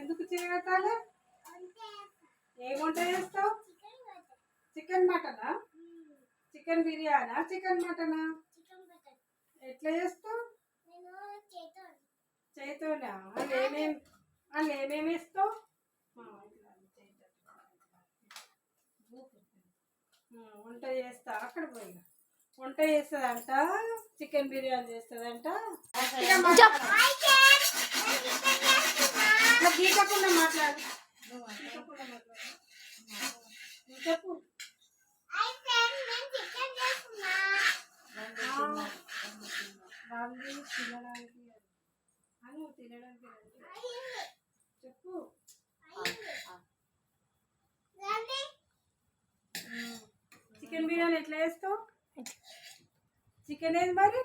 ఎందుకు చేయగట్టాలి? ఏం వంట చేస్తావు? చికెన్ మటనా? చికెన్ బిర్యానా? చికెన్ మటనా? ఎట్లా చేస్తావు? చేతోనా? వాళ్ళు ఏమేమి వేస్తావు? వంట చేస్తా అక్కడ పోయినా వంట చేస్తుందంట, చికెన్ బిర్యానీ చేస్తుందంట. గీకకుండా మాట్లాడు, చెప్పు. వాళ్ళు తినడానికి తినడానికి చెప్పు. చికెన్ బిర్యానీ ఎట్లా చేస్తావు? చికెన్ ఏది మరి?